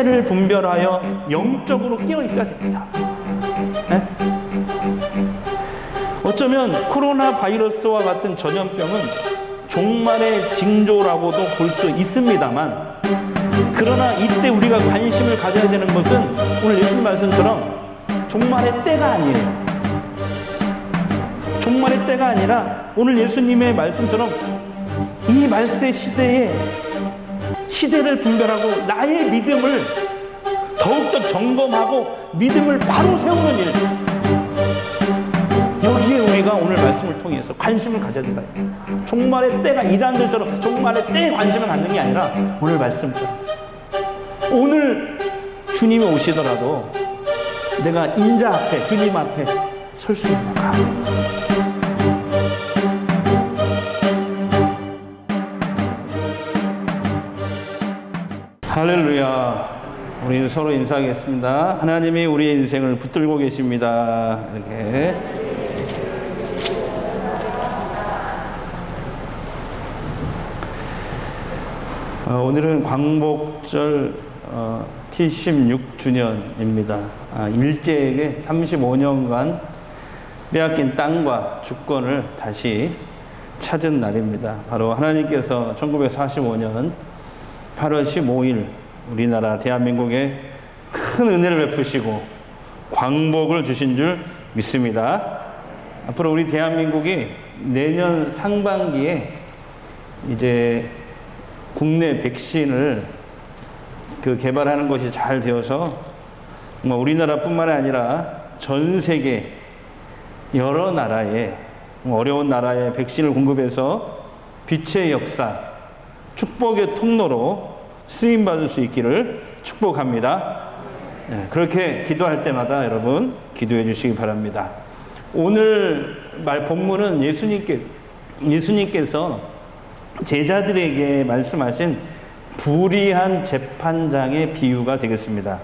시대를 분별하여 영적으로 깨어 있어야 됩니다. 네? 어쩌면 코로나 바이러스와 같은 전염병은 종말의 징조라고도 볼 수 있습니다만, 그러나 이때 우리가 관심을 가져야 되는 것은 오늘 예수님 말씀처럼 종말의 때가 아니에요. 종말의 때가 아니라 오늘 예수님의 말씀처럼 이 말세 시대에 시대를 분별하고 나의 믿음을 더욱더 점검하고 믿음을 바로 세우는 일, 여기에 우리가 오늘 말씀을 통해서 관심을 가져야 된다. 종말의 때가 이단들처럼 종말의 때에 관심을 갖는 게 아니라 오늘 말씀처럼 오늘 주님이 오시더라도 내가 인자 앞에, 주님 앞에 설 수 있는가? 할렐루야. 우리 서로 인사하겠습니다. 하나님이 우리의 인생을 붙들고 계십니다. 이렇게. 오늘은 광복절 76주년입니다. 일제에게 35년간 빼앗긴 땅과 주권을 다시 찾은 날입니다. 바로 하나님께서 1945년 8월 15일 우리나라 대한민국에 큰 은혜를 베푸시고 광복을 주신 줄 믿습니다. 앞으로 우리 대한민국이 내년 상반기에 이제 국내 백신을 개발하는 것이 잘 되어서 우리나라뿐만 아니라 전 세계 여러 나라에, 어려운 나라에 백신을 공급해서 빛의 역사, 축복의 통로로 쓰임받을 수 있기를 축복합니다. 그렇게 기도할 때마다 여러분 기도해 주시기 바랍니다. 오늘 본문은 예수님께서 제자들에게 말씀하신 불의한 재판장의 비유가 되겠습니다.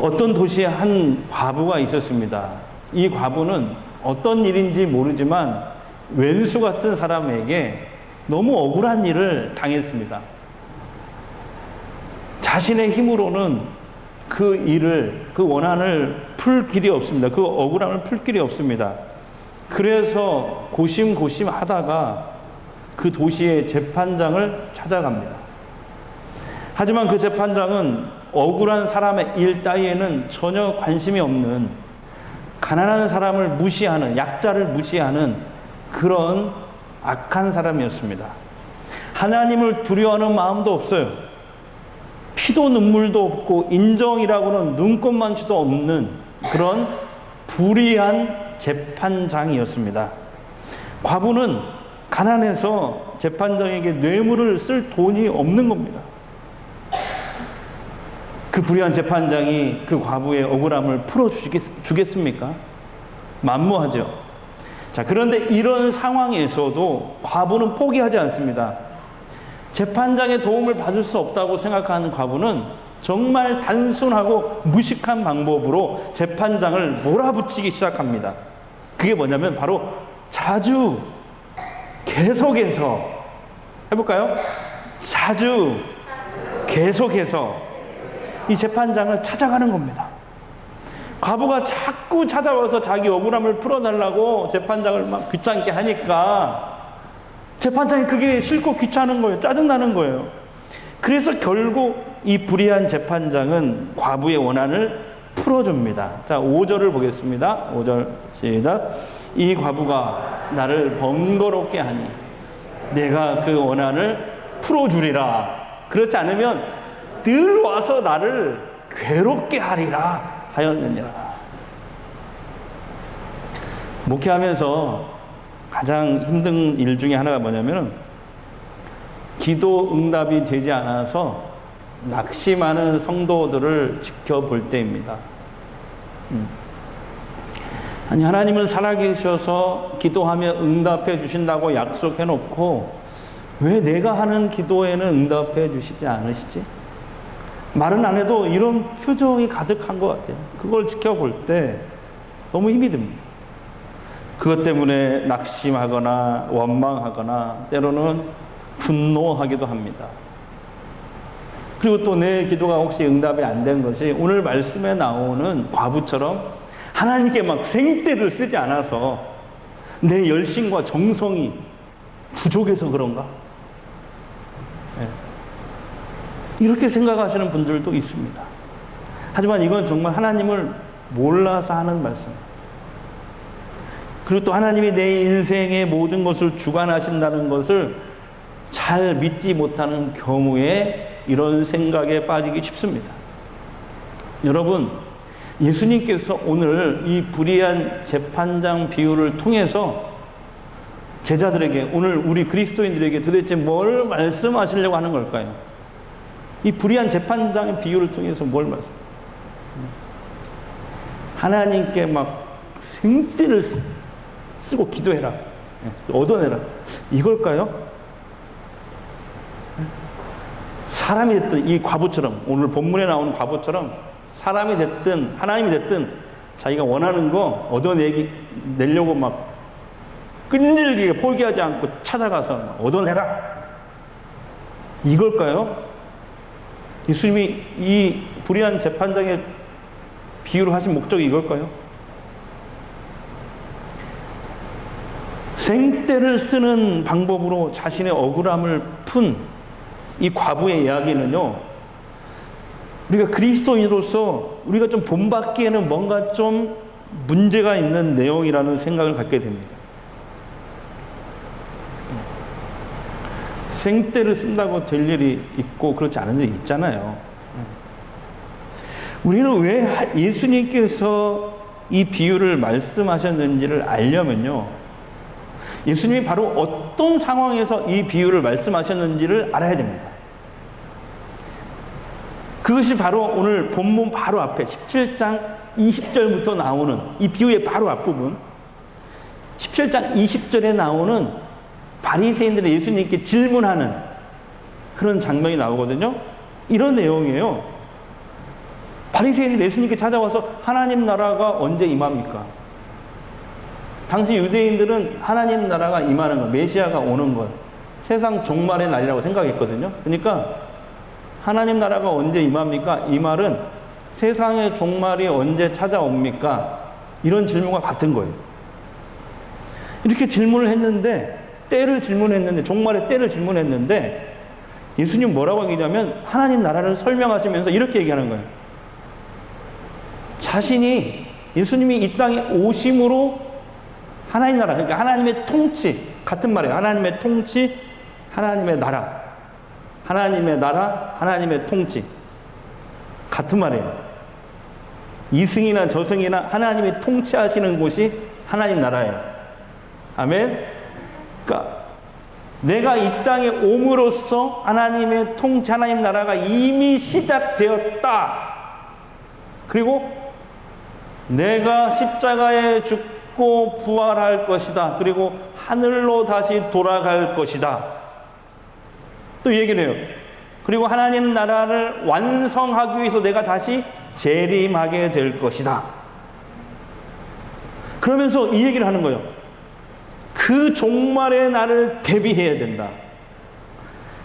어떤 도시에 한 과부가 있었습니다. 이 과부는 어떤 일인지 모르지만 왼수 같은 사람에게 너무 억울한 일을 당했습니다. 자신의 힘으로는 그 원한을 풀 길이 없습니다. 그 억울함을 풀 길이 없습니다. 그래서 고심고심 하다가 그 도시의 재판장을 찾아갑니다. 하지만 그 재판장은 억울한 사람의 일 따위에는 전혀 관심이 없는, 가난한 사람을 무시하는, 약자를 무시하는 그런 악한 사람이었습니다. 하나님을 두려워하는 마음도 없어요. 피도 눈물도 없고 인정이라고는 눈꼽만치도 없는 그런 불의한 재판장이었습니다. 과부는 가난해서 재판장에게 뇌물을 쓸 돈이 없는 겁니다. 그 불의한 재판장이 그 과부의 억울함을 풀어주겠습니까? 만무하죠. 자, 그런데 이런 상황에서도 과부는 포기하지 않습니다. 재판장의 도움을 받을 수 없다고 생각하는 과부는 정말 단순하고 무식한 방법으로 재판장을 몰아붙이기 시작합니다. 그게 뭐냐면 바로 자주 계속해서, 해볼까요? 자주 계속해서 이 재판장을 찾아가는 겁니다. 과부가 자꾸 찾아와서 자기 억울함을 풀어달라고 재판장을 막 귀찮게 하니까 재판장이 그게 싫고 귀찮은 거예요. 짜증나는 거예요. 그래서 결국 이 불의한 재판장은 과부의 원한을 풀어줍니다. 자, 5절을 보겠습니다. 5절 시작. 이 과부가 나를 번거롭게 하니 내가 그 원한을 풀어주리라. 그렇지 않으면 늘 와서 나를 괴롭게 하리라 하였느니라. 목회하면서 가장 힘든 일 중에 하나가 뭐냐면 기도 응답이 되지 않아서 낙심하는 성도들을 지켜볼 때입니다. 아니, 하나님은 살아계셔서 기도하며 응답해 주신다고 약속해 놓고 왜 내가 하는 기도에는 응답해 주시지 않으시지? 말은 안 해도 이런 표정이 가득한 것 같아요. 그걸 지켜볼 때 너무 힘이 듭니다. 그것 때문에 낙심하거나 원망하거나 때로는 분노하기도 합니다. 그리고 또 내 기도가 혹시 응답이 안 된 것이 오늘 말씀에 나오는 과부처럼 하나님께 막 생떼를 쓰지 않아서 내 열심과 정성이 부족해서 그런가? 이렇게 생각하시는 분들도 있습니다. 하지만 이건 정말 하나님을 몰라서 하는 말씀입니다. 그리고 또 하나님이 내 인생의 모든 것을 주관하신다는 것을 잘 믿지 못하는 경우에 이런 생각에 빠지기 쉽습니다. 여러분, 예수님께서 오늘 이 불의한 재판장 비유를 통해서 제자들에게, 오늘 우리 그리스도인들에게 도대체 뭘 말씀하시려고 하는 걸까요? 이 불의한 재판장의 비유를 통해서 뭘 말씀? 하나님께 막 생떼를 쓰고 기도해라, 얻어내라, 이걸까요? 사람이 됐든 이 과부처럼, 오늘 본문에 나오는 과부처럼 사람이 됐든 하나님이 됐든 자기가 원하는 거 얻어내려고 막 끈질기게 포기하지 않고 찾아가서 얻어내라, 이걸까요? 예수님이 이 불의한 재판장의 비유를 하신 목적이 이걸까요? 생떼를 쓰는 방법으로 자신의 억울함을 푼 이 과부의 이야기는요, 우리가 그리스도인으로서 우리가 좀 본받기에는 뭔가 좀 문제가 있는 내용이라는 생각을 갖게 됩니다. 생떼를 쓴다고 될 일이 있고 그렇지 않은 일이 있잖아요. 우리는 왜 예수님께서 이 비유를 말씀하셨는지를 알려면요, 예수님이 바로 어떤 상황에서 이 비유를 말씀하셨는지를 알아야 됩니다. 그것이 바로 오늘 본문 바로 앞에 17장 20절부터 나오는 이 비유의 바로 앞부분, 17장 20절에 나오는 바리새인들이 예수님께 질문하는 그런 장면이 나오거든요. 이런 내용이에요. 바리새인들이 예수님께 찾아와서 하나님 나라가 언제 임합니까? 당시 유대인들은 하나님 나라가 임하는 것, 메시아가 오는 것, 세상 종말의 날이라고 생각했거든요. 그러니까 하나님 나라가 언제 임합니까? 이 말은 세상의 종말이 언제 찾아옵니까? 이런 질문과 같은 거예요. 이렇게 질문을 했는데, 종말의 때를 질문했는데, 예수님 뭐라고 얘기냐면 하나님 나라를 설명하시면서 이렇게 얘기하는 거예요. 예수님이 이 땅에 오심으로 하나님 나라, 그러니까 하나님의 통치, 같은 말이에요. 하나님의 통치, 하나님의 나라. 하나님의 나라, 하나님의 통치. 같은 말이에요. 이승이나 저승이나 하나님이 통치하시는 곳이 하나님 나라예요. 아멘? 그러니까 내가 이 땅에 옴으로써 하나님의 통치, 하나님 나라가 이미 시작되었다. 그리고 내가 십자가에 죽고 부활할 것이다. 그리고 하늘로 다시 돌아갈 것이다. 또 얘기를 해요. 그리고 하나님 나라를 완성하기 위해서 내가 다시 재림하게 될 것이다. 그러면서 이 얘기를 하는 거예요. 그 종말의 날을 대비해야 된다.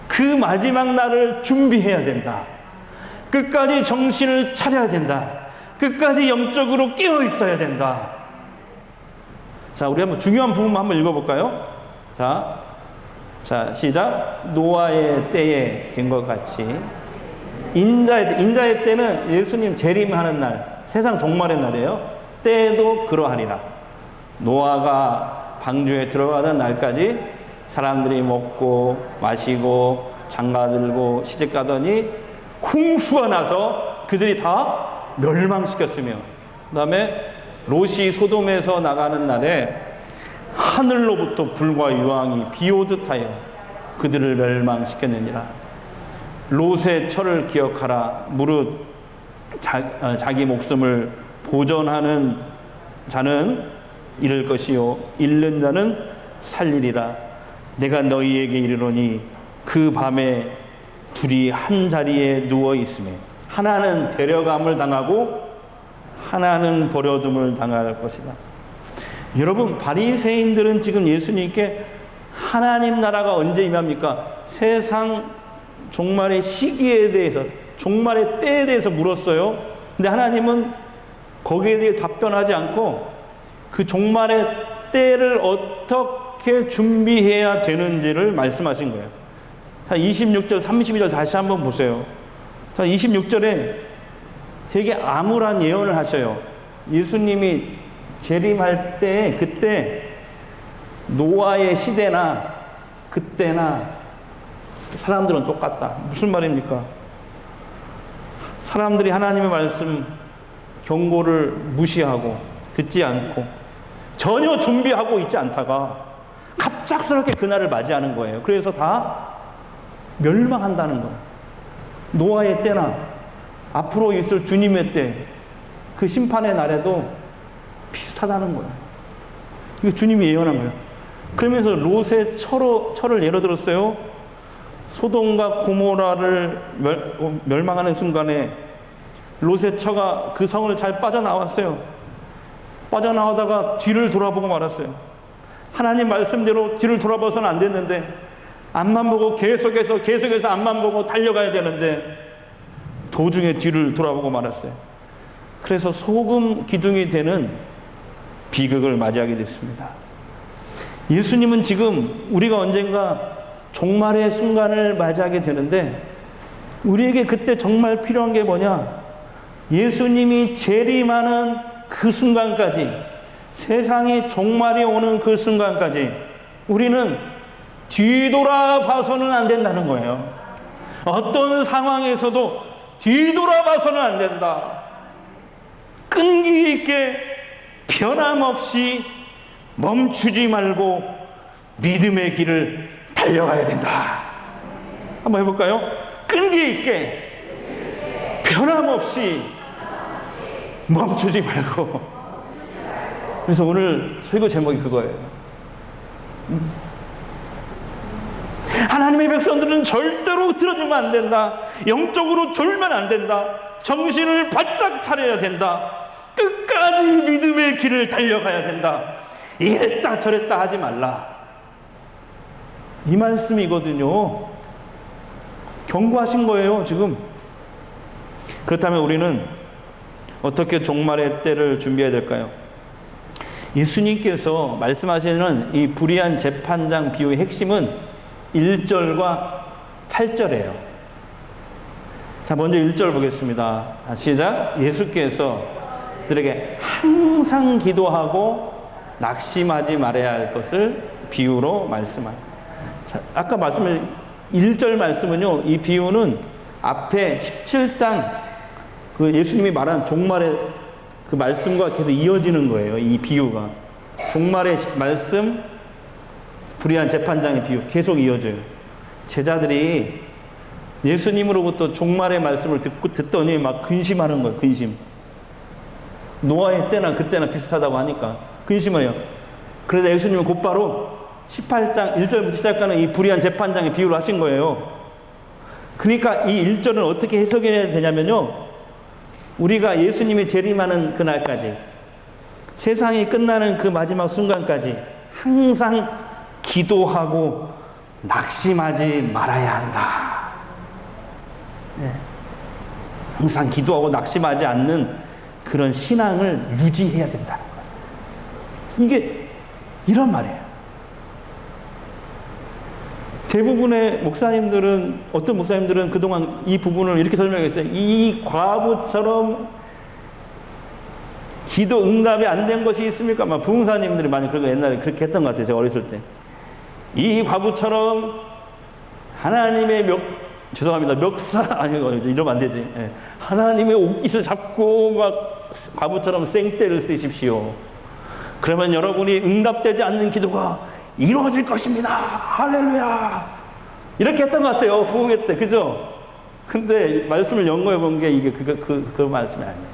그 마지막 날을 준비해야 된다. 끝까지 정신을 차려야 된다. 끝까지 영적으로 깨어 있어야 된다. 자, 우리 한번 중요한 부분 한번 읽어볼까요? 자, 시작. 노아의 때에 된 것 같이 인자의 때는 예수님 재림하는 날, 세상 종말의 날이에요. 때도 그러하리라. 노아가 방주에 들어가던 날까지 사람들이 먹고 마시고 장가들고 시집가더니 홍수가 나서 그들이 다 멸망시켰으며, 그 다음에 롯이 소돔에서 나가는 날에 하늘로부터 불과 유황이 비오듯 하여 그들을 멸망시켰느니라. 롯의 철을 기억하라. 무릇 자기 목숨을 보존하는 자는 잃을 것이요 잃는 자는 살리리라. 내가 너희에게 이르노니 그 밤에 둘이 한 자리에 누워 있으며 하나는 데려감을 당하고 하나는 버려둠을 당할 것이다. 여러분, 바리새인들은 지금 예수님께 하나님 나라가 언제 임합니까? 세상 종말의 시기에 대해서, 종말의 때에 대해서 물었어요. 근데 하나님은 거기에 대해 답변하지 않고 그 종말의 때를 어떻게 준비해야 되는지를 말씀하신 거예요. 자, 26절, 32절 다시 한번 보세요. 자, 26절에 되게 암울한 예언을 하셔요. 예수님이 재림할 때, 그때 노아의 시대나 그때나 사람들은 똑같다. 무슨 말입니까? 사람들이 하나님의 말씀, 경고를 무시하고 듣지 않고 전혀 준비하고 있지 않다가 갑작스럽게 그날을 맞이하는 거예요. 그래서 다 멸망한다는 거예요. 노아의 때나 앞으로 있을 주님의 때, 그 심판의 날에도 비슷하다는 거예요. 이거 주님이 예언한 거예요. 그러면서 롯의 처를 예로 들었어요. 소돔과 고모라를 멸망하는 순간에 롯의 처가 그 성을 잘 빠져나왔어요. 빠져나오다가 뒤를 돌아보고 말았어요. 하나님 말씀대로 뒤를 돌아봐서는 안 됐는데, 앞만 보고 계속해서 앞만 보고 달려가야 되는데 도중에 뒤를 돌아보고 말았어요. 그래서 소금 기둥이 되는 비극을 맞이하게 됐습니다. 예수님은 지금 우리가 언젠가 종말의 순간을 맞이하게 되는데, 우리에게 그때 정말 필요한 게 뭐냐? 예수님이 재림하는 그 순간까지, 세상이 종말이 오는 그 순간까지 우리는 뒤돌아봐서는 안 된다는 거예요. 어떤 상황에서도 뒤돌아봐서는 안 된다. 끈기 있게 변함없이 멈추지 말고 믿음의 길을 달려가야 된다. 한번 해볼까요? 끈기 있게 변함없이 멈추지 말고. 그래서 오늘 설교 제목이 그거예요. 하나님의 백성들은 절대로 흐트러지면 안 된다. 영적으로 졸면 안 된다. 정신을 바짝 차려야 된다. 끝까지 믿음의 길을 달려가야 된다. 이랬다 저랬다 하지 말라. 이 말씀이거든요. 경고하신 거예요, 지금. 그렇다면 우리는 어떻게 종말의 때를 준비해야 될까요? 예수님께서 말씀하시는 이 불의한 재판장 비유의 핵심은 1절과 8절이에요. 자, 먼저 1절 보겠습니다. 시작. 예수께서 그들에게 항상 기도하고 낙심하지 말아야 할 것을 비유로 말씀합니다. 자, 아까 말씀을 1절 말씀은요, 이 비유는 앞에 17장 그 예수님이 말한 종말의 그 말씀과 계속 이어지는 거예요. 이 비유가 종말의 말씀, 불의한 재판장의 비유 계속 이어져요. 제자들이 예수님으로부터 종말의 말씀을 듣더니 막 근심하는 거예요. 근심. 노아의 때나 그때나 비슷하다고 하니까 근심해요. 그래서 예수님은 곧바로 18장 1절부터 시작하는 이 불의한 재판장의 비유를 하신 거예요. 그러니까 이 1절은 어떻게 해석해야 되냐면요, 우리가 예수님이 재림하는 그날까지, 세상이 끝나는 그 마지막 순간까지 항상 기도하고 낙심하지 말아야 한다. 네. 항상 기도하고 낙심하지 않는 그런 신앙을 유지해야 된다는 거예요. 이게 이런 말이에요. 대부분의 목사님들은, 어떤 목사님들은 그동안 이 부분을 이렇게 설명했어요. 이 과부처럼 기도 응답이 안 된 것이 있습니까? 막 부흥사님들이 많이 그런 거 옛날에 그렇게 했던 것 같아요. 제가 어렸을 때. 이 과부처럼 하나님의 멱살, 아니, 이러면 안 되지. 예. 하나님의 옷깃을 잡고 막 과부처럼 생떼를 쓰십시오. 그러면 여러분이 응답되지 않는 기도가 이루어질 것입니다. 할렐루야. 이렇게 했던 것 같아요. 부흥회 때. 그죠? 근데 말씀을 연구해 본 게 이게 그 말씀이 아니에요.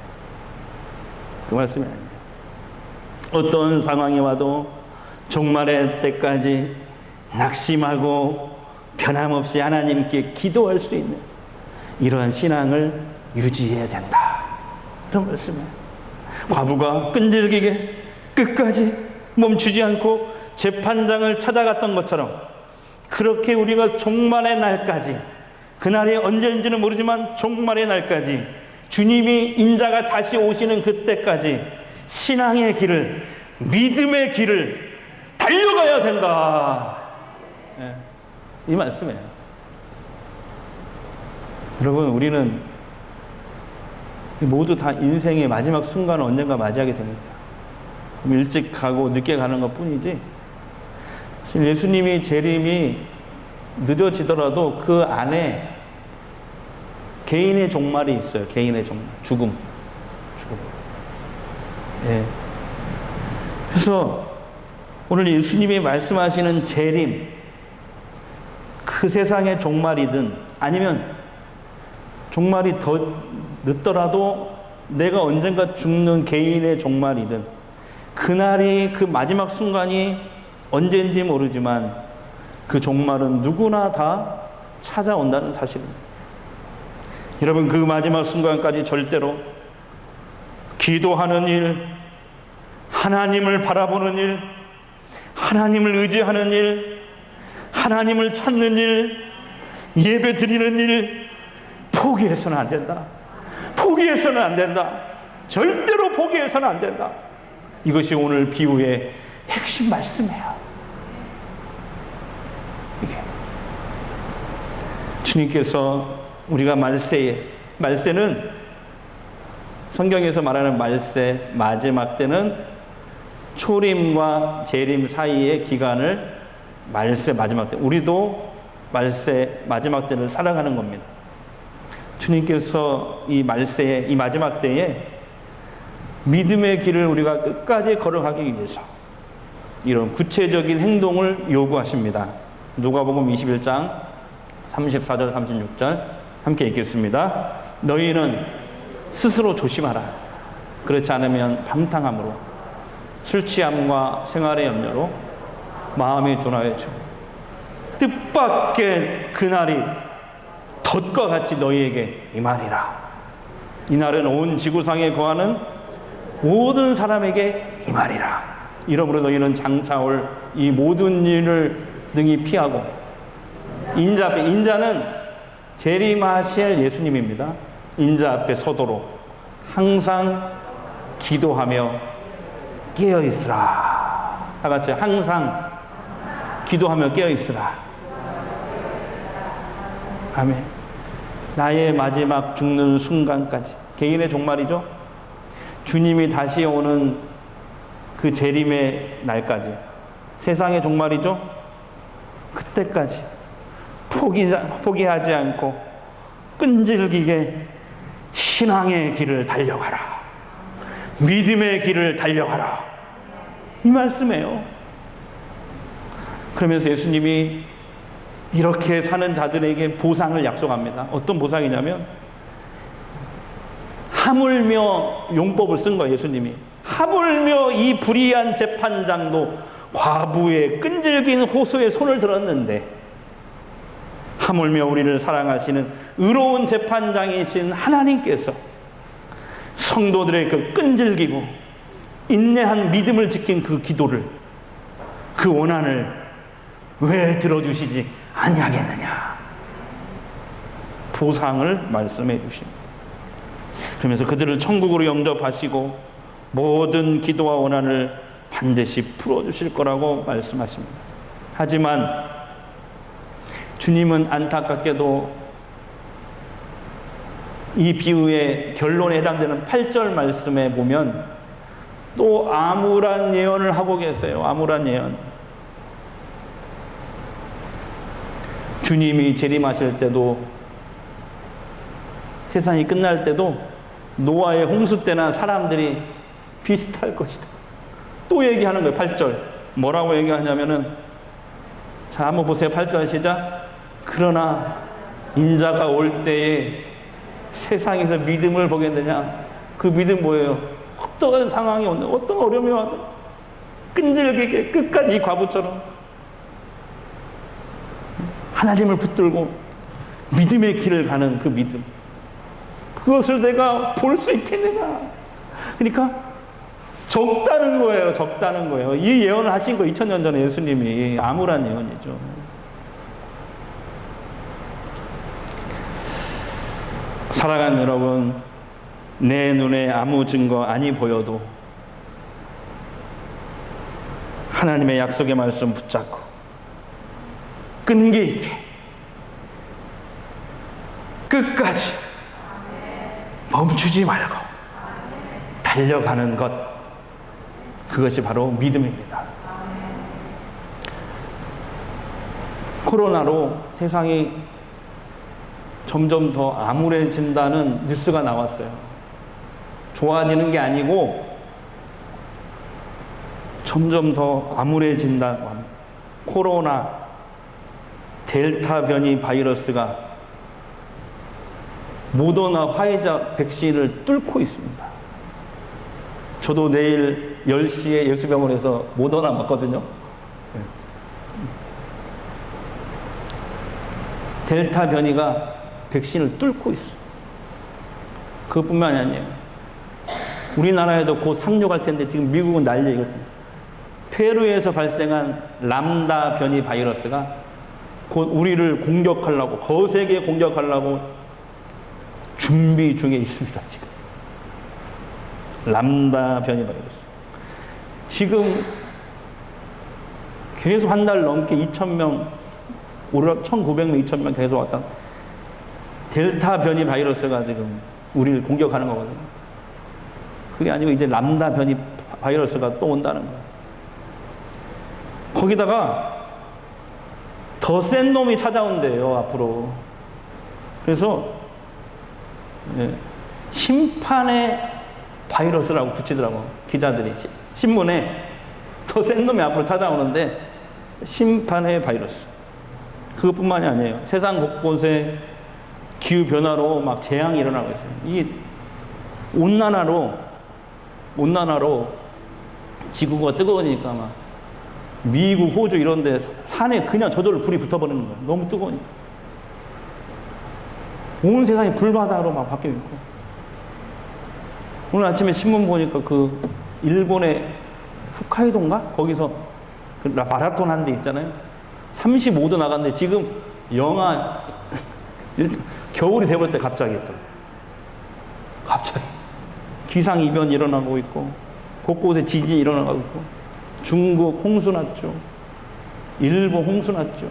그 말씀이 아니에요. 어떤 상황이 와도 종말의 때까지 낙심하고 변함없이 하나님께 기도할 수 있는 이러한 신앙을 유지해야 된다. 그런 말씀이에요. 과부가 끈질기게 끝까지 멈추지 않고 재판장을 찾아갔던 것처럼, 그렇게 우리가 종말의 날까지 그날이 언제인지는 모르지만 종말의 날까지, 주님이 인자가 다시 오시는 그때까지 신앙의 길을, 믿음의 길을 달려가야 된다. 예, 이 말씀이에요. 여러분, 우리는 모두 다 인생의 마지막 순간을 언젠가 맞이하게 됩니다. 일찍 가고 늦게 가는 것 뿐이지, 예수님이 재림이 늦어지더라도 그 안에 개인의 종말이 있어요. 개인의 종말, 죽음. 예. 그래서 오늘 예수님이 말씀하시는 재림, 그 세상의 종말이든 아니면 종말이 더 늦더라도 내가 언젠가 죽는 개인의 종말이든, 그날이, 그 마지막 순간이 언제인지 모르지만 그 종말은 누구나 다 찾아온다는 사실입니다. 여러분, 그 마지막 순간까지 절대로 기도하는 일, 하나님을 바라보는 일, 하나님을 의지하는 일, 하나님을 찾는 일, 예배 드리는 일 포기해서는 안 된다. 포기해서는 안 된다. 절대로 포기해서는 안 된다. 이것이 오늘 비유의 핵심 말씀이에요. 이게 주님께서 우리가 말세는 성경에서 말하는 말세, 마지막 때는 초림과 재림 사이의 기간을 말세, 마지막 때, 우리도 말세, 마지막 때를 살아가는 겁니다. 주님께서 이 말세에, 이 마지막 때에 믿음의 길을 우리가 끝까지 걸어가기 위해서 이런 구체적인 행동을 요구하십니다. 누가복음 21장 34절 36절 함께 읽겠습니다. 너희는 스스로 조심하라. 그렇지 않으면 방탕함으로, 술 취함과 생활의 염려로 마음이 둔하여지고 뜻밖의 그날이 덫과 같이 너희에게 임하리라. 이날은 온 지구상에 거하는 모든 사람에게 임하리라. 이러므로 너희는 장차올 이 모든 일을 능히 피하고, 인자 앞에, 인자는 재림하실 예수님입니다. 인자 앞에 서도록 항상 기도하며 깨어 있으라. 다 같이 항상 기도하며 깨어 있으라. 아멘. 나의 마지막 죽는 순간까지, 개인의 종말이죠. 주님이 다시 오는 그 재림의 날까지, 세상의 종말이죠. 그때까지 포기하지 않고 끈질기게 신앙의 길을 달려가라. 믿음의 길을 달려가라. 이 말씀이에요. 그러면서 예수님이 이렇게 사는 자들에게 보상을 약속합니다. 어떤 보상이냐면, 하물며 용법을 쓴 거예요. 예수님이 하물며 이 불의한 재판장도 과부의 끈질긴 호소에 손을 들었는데, 하물며 우리를 사랑하시는 의로운 재판장이신 하나님께서 성도들의 그 끈질기고 인내한 믿음을 지킨 그 기도를, 그 원한을 왜 들어주시지 아니하겠느냐. 보상을 말씀해 주십니다. 그러면서 그들을 천국으로 영접하시고 모든 기도와 원한을 반드시 풀어주실 거라고 말씀하십니다. 하지만 주님은 안타깝게도 이 비유의 결론에 해당되는 8절 말씀에 보면 또 암울한 예언을 하고 계세요. 암울한 예언. 주님이 재림하실 때도, 세상이 끝날 때도 노아의 홍수 때나 사람들이 비슷할 것이다. 또 얘기하는 거예요. 8절 뭐라고 얘기하냐면은, 자 한번 보세요. 8절 시작. 그러나 인자가 올 때에 세상에서 믿음을 보겠느냐. 그 믿음 뭐예요? 어떤 상황이 온다, 어떤 어려움이 와도 끈질기게 끝까지 이 과부처럼 하나님을 붙들고 믿음의 길을 가는 그 믿음, 그것을 내가 볼 수 있겠느냐. 그러니까 적다는 거예요. 적다는 거예요. 이 예언을 하신 거 2000년 전에 예수님이. 암울한 예언이죠. 사랑하는 여러분, 내 눈에 아무 증거 아니 보여도 하나님의 약속의 말씀 붙잡고 끈기 있게 끝까지 멈추지 말고 달려가는 것, 그것이 바로 믿음입니다. 코로나로 세상이 점점 더 암울해진다는 뉴스가 나왔어요. 좋아지는 게 아니고 점점 더 암울해진다고 합니다. 코로나 델타 변이 바이러스가 모더나 화이자 백신을 뚫고 있습니다. 저도 내일 10시에 예수병원에서 모더나 맞거든요. 델타 변이가 백신을 뚫고 있어. 그것뿐만이 아니에요. 우리나라에도 곧 상륙할 텐데 지금 미국은 난리거든요. 페루에서 발생한 람다 변이 바이러스가 곧 우리를 공격하려고, 거세게 공격하려고 준비 중에 있습니다. 지금 람다 변이 바이러스 지금 계속 한 달 넘게 2,000명, 1,900명, 2,000명 계속 왔다. 델타 변이 바이러스가 지금 우리를 공격하는 거거든요. 그게 아니고 이제 람다 변이 바이러스가 또 온다는 거예요. 거기다가 더 센 놈이 찾아온대요, 앞으로. 그래서 심판의 바이러스라고 붙이더라고, 기자들이. 신문에 더 센 놈이 앞으로 찾아오는데 심판의 바이러스. 그것뿐만이 아니에요. 세상 곳곳에 기후변화로 막 재앙이 일어나고 있어요. 이 온난화로 지구가 뜨거우니까 막 미국, 호주 이런 데 산에 그냥 저절로 불이 붙어버리는 거예요. 너무 뜨거우니까. 온 세상이 불바다로 막 바뀌고 있고. 오늘 아침에 신문 보니까 그 일본의 홋카이도인가? 거기서 그 마라톤 한 데 있잖아요. 35도 나갔는데 지금 영하 겨울이 돼버렸대, 갑자기 또. 갑자기 기상이변이 일어나고 있고 곳곳에 지진이 일어나고 있고 중국 홍수 났죠. 일본 홍수 났죠.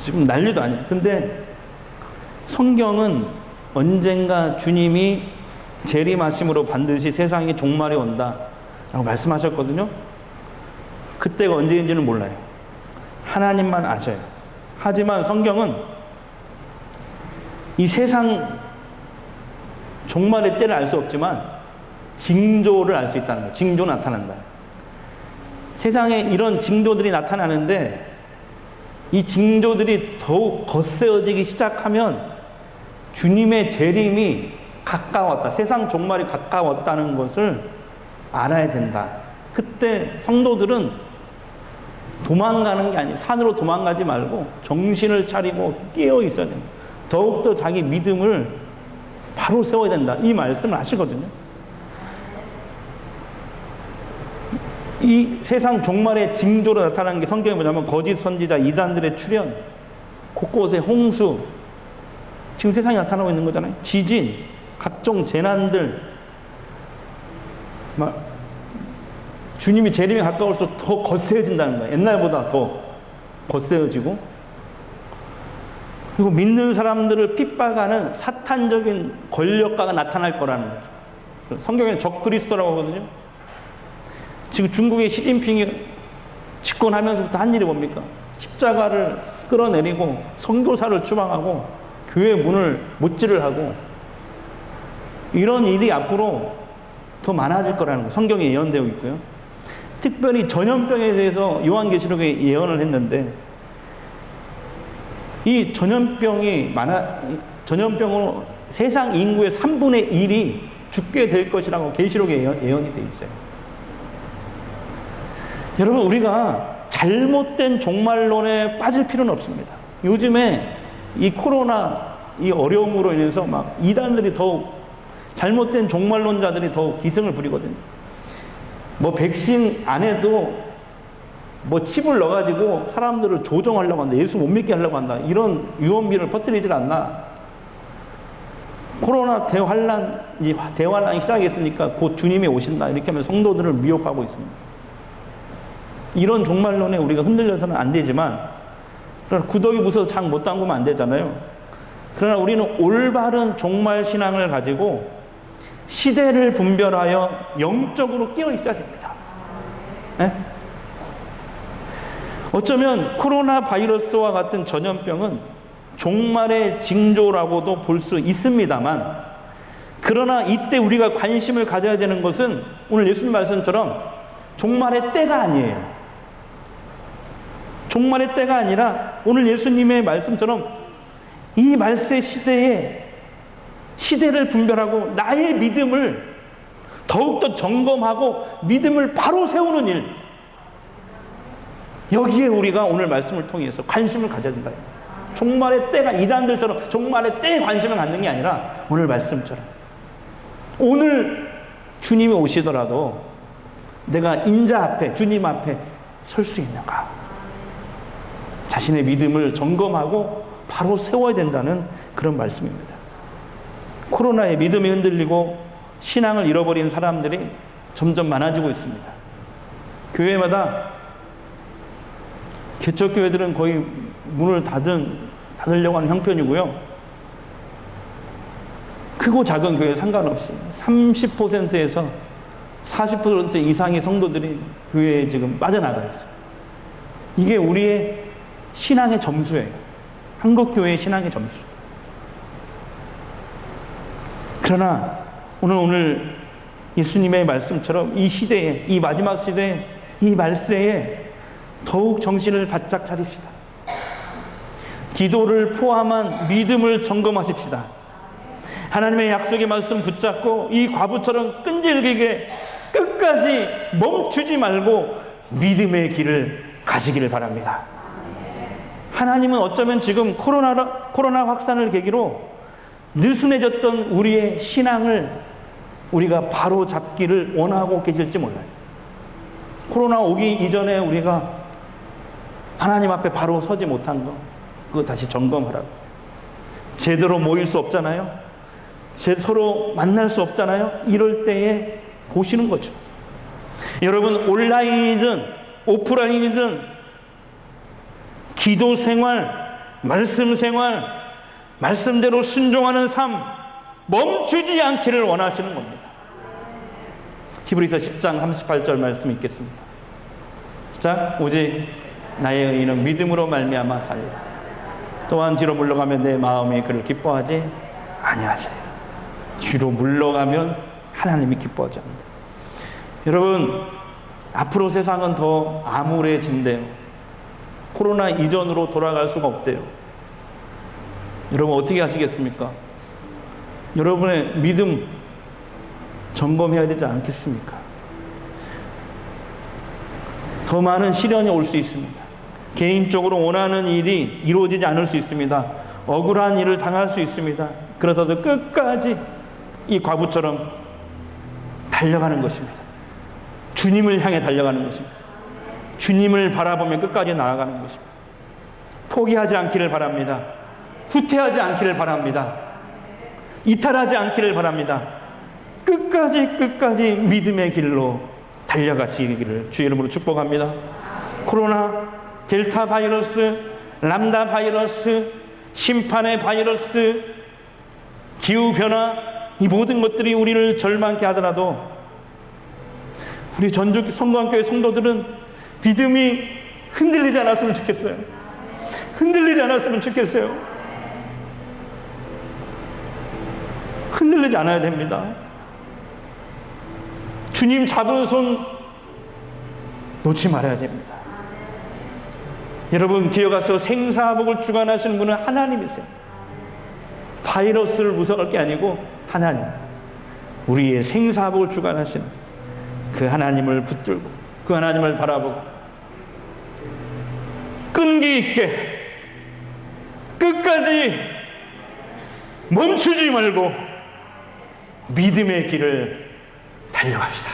지금 난리도 아니에요. 근데 성경은 언젠가 주님이 재림하심으로 반드시 세상이 종말이 온다 라고 말씀하셨거든요. 그때가 언제인지는 몰라요. 하나님만 아셔요. 하지만 성경은 이 세상 종말의 때를 알 수 없지만 징조를 알 수 있다는 거예요. 징조 나타난다. 세상에 이런 징조들이 나타나는데 이 징조들이 더욱 거세어지기 시작하면 주님의 재림이 가까웠다. 세상 종말이 가까웠다는 것을 알아야 된다. 그때 성도들은 도망가는 게 아니에요. 산으로 도망가지 말고 정신을 차리고 깨어 있어야 됩니다. 더욱더 자기 믿음을 바로 세워야 된다. 이 말씀을 하시거든요. 이 세상 종말의 징조로 나타나는 게 성경에 뭐냐면 거짓 선지자, 이단들의 출현, 곳곳에 홍수, 지금 세상에 나타나고 있는 거잖아요. 지진, 각종 재난들, 막 주님이 재림에 가까울수록 더 거세어진다는 거예요. 옛날보다 더 거세어지고, 그리고 믿는 사람들을 핍박하는 사탄적인 권력가가 나타날 거라는 거죠. 성경에 적그리스도라고 하거든요. 지금 중국의 시진핑이 집권하면서부터 한 일이 뭡니까? 십자가를 끌어내리고 선교사를 추방하고 교회 문을 못질을 하고, 이런 일이 앞으로 더 많아질 거라는 거예요. 성경에 예언되고 있고요. 특별히 전염병에 대해서 요한계시록에 예언을 했는데, 이 전염병으로 세상 인구의 3분의 1이 죽게 될 것이라고 계시록에 예언이 되어 있어요. 여러분, 우리가 잘못된 종말론에 빠질 필요는 없습니다. 요즘에 이 코로나 이 어려움으로 인해서 막 이단들이 더욱, 잘못된 종말론자들이 더욱 기승을 부리거든요. 뭐 백신 안에도 뭐 칩을 넣어가지고 사람들을 조종하려고 한다, 예수 못 믿게 하려고 한다, 이런 유언비를 퍼뜨리질 않나. 코로나 대환란이 시작했으니까 곧 주님이 오신다 이렇게 하면 성도들을 미혹하고 있습니다. 이런 종말론에 우리가 흔들려서는 안 되지만, 그러나 구더기 무서워서 장 못 담그면 안 되잖아요. 그러나 우리는 올바른 종말 신앙을 가지고 시대를 분별하여 영적으로 깨어 있어야 됩니다. 네? 어쩌면 코로나 바이러스와 같은 전염병은 종말의 징조라고도 볼 수 있습니다만, 그러나 이때 우리가 관심을 가져야 되는 것은 오늘 예수님 말씀처럼 종말의 때가 아니에요. 종말의 때가 아니라 오늘 예수님의 말씀처럼 이 말세 시대에 시대를 분별하고 나의 믿음을 더욱더 점검하고 믿음을 바로 세우는 일, 여기에 우리가 오늘 말씀을 통해서 관심을 가져야 된다. 종말의 때가 이단들처럼 종말의 때에 관심을 갖는 게 아니라 오늘 말씀처럼 오늘 주님이 오시더라도 내가 인자 앞에, 주님 앞에 설 수 있는가, 자신의 믿음을 점검하고 바로 세워야 된다는 그런 말씀입니다. 코로나에 믿음이 흔들리고 신앙을 잃어버린 사람들이 점점 많아지고 있습니다. 교회마다, 개척교회들은 거의 문을 닫으려고 하는 형편이고요. 크고 작은 교회 상관없이 30%에서 40% 이상의 성도들이 교회에 지금 빠져나가 있어요. 이게 우리의 신앙의 점수예요. 한국교회의 신앙의 점수. 그러나 오늘 예수님의 말씀처럼 이 시대에, 이 마지막 시대에, 이 말세에 더욱 정신을 바짝 차립시다. 기도를 포함한 믿음을 점검하십시다. 하나님의 약속의 말씀 붙잡고 이 과부처럼 끈질기게 끝까지 멈추지 말고 믿음의 길을 가시기를 바랍니다. 하나님은 어쩌면 지금 코로나 확산을 계기로 느슨해졌던 우리의 신앙을 우리가 바로 잡기를 원하고 계실지 몰라요. 코로나 오기 이전에 우리가 하나님 앞에 바로 서지 못한 거, 그거 다시 점검하라고. 제대로 모일 수 없잖아요. 서로 만날 수 없잖아요. 이럴 때에 보시는 거죠. 여러분, 온라인이든 오프라인이든 기도 생활, 말씀 생활, 말씀대로 순종하는 삶 멈추지 않기를 원하시는 겁니다. 히브리서 10장 38절 말씀 읽겠습니다. 자, 오직 나의 의인은 믿음으로 말미암아 살리라. 또한 뒤로 물러가면 내 마음이 그를 기뻐하지 아니하시리라. 뒤로 물러가면 하나님이 기뻐하지 않는다. 여러분, 앞으로 세상은 더 암울해진대요. 코로나 이전으로 돌아갈 수가 없대요. 여러분 어떻게 하시겠습니까? 여러분의 믿음 점검해야 되지 않겠습니까? 더 많은 시련이 올 수 있습니다. 개인적으로 원하는 일이 이루어지지 않을 수 있습니다. 억울한 일을 당할 수 있습니다. 그러서도 끝까지 이 과부처럼 달려가는 것입니다. 주님을 향해 달려가는 것입니다. 주님을 바라보며 끝까지 나아가는 것입니다. 포기하지 않기를 바랍니다. 후퇴하지 않기를 바랍니다. 이탈하지 않기를 바랍니다. 끝까지 믿음의 길로 달려가시기를 주의 이름으로 축복합니다. 코로나, 델타 바이러스, 람다 바이러스, 심판의 바이러스, 기후변화, 이 모든 것들이 우리를 절망케 하더라도 우리 전주 성광교회 성도들은 믿음이 흔들리지 않았으면 좋겠어요. 흔들리지 않았으면 좋겠어요. 흔들리지 않아야 됩니다. 주님 잡은 손 놓지 말아야 됩니다. 여러분 기억하세요. 생사복을 주관하시는 분은 하나님이세요. 바이러스를 무서워할 게 아니고 하나님, 우리의 생사복을 주관하시는 그 하나님을 붙들고 그 하나님을 바라보고 끈기 있게 끝까지 멈추지 말고 믿음의 길을 달려갑시다.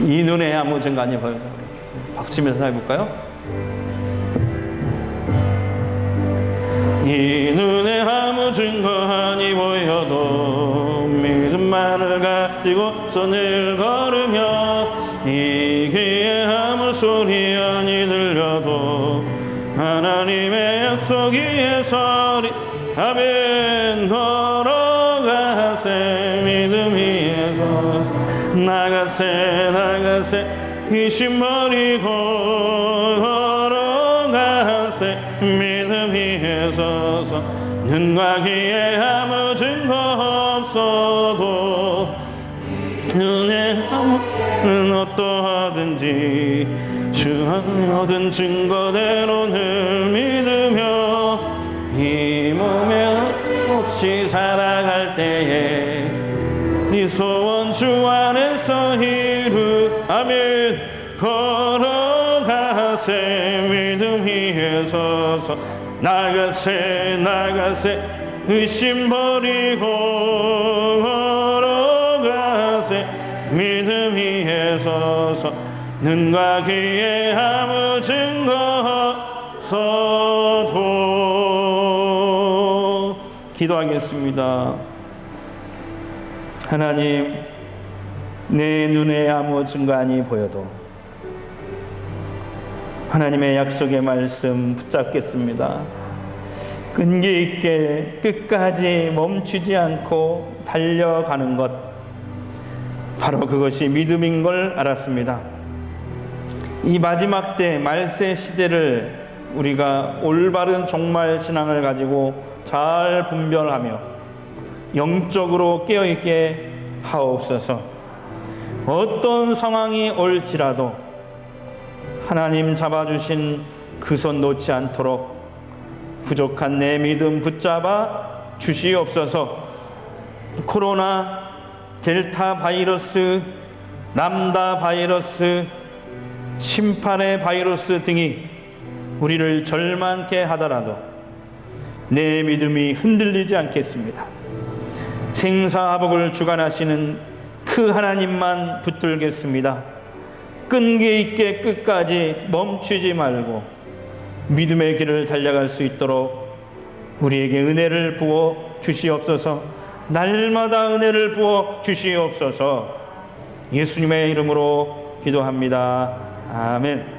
이 눈에 아무 증간이 보여요. 박수 치면서 해볼까요? 이 눈에 아무 아무 증거하니 보여도 믿음만을 가지고 손을 걸으며 이 귀에 아무 소리 아니 들려도 하나님의 약속 위에 서리 아멘 걸어가세 믿음 위에 서서 나가세 의심 버리고 걸어가세 믿음 위에 서서 눈과 귀에 아무 증거 없어도 눈에 아무는 어떠하든지 주 안에 얻은 증거대로 늘 믿으며 이 몸에 없이 살아갈 때에 이 소원 주 안에서 이루 아멘 걸어가세 믿음 위에 서서 나가세 의심 버리고 걸어가세 믿음 위에 서서 눈과 귀에 아무 증거 없어도 기도하겠습니다. 하나님, 내 눈에 아무 증거안이 보여도 하나님의 약속의 말씀 붙잡겠습니다. 끈기 있게 끝까지 멈추지 않고 달려가는 것, 바로 그것이 믿음인 걸 알았습니다. 이 마지막 때 말세 시대를 우리가 올바른 종말 신앙을 가지고 잘 분별하며 영적으로 깨어있게 하옵소서. 어떤 상황이 올지라도 하나님 잡아주신 그 손 놓지 않도록 부족한 내 믿음 붙잡아 주시옵소서. 코로나, 델타 바이러스, 람다 바이러스, 심판의 바이러스 등이 우리를 절망케 하더라도 내 믿음이 흔들리지 않겠습니다. 생사화복을 주관하시는 그 하나님만 붙들겠습니다. 끈기 있게 끝까지 멈추지 말고 믿음의 길을 달려갈 수 있도록 우리에게 은혜를 부어 주시옵소서. 날마다 은혜를 부어 주시옵소서. 예수님의 이름으로 기도합니다. 아멘.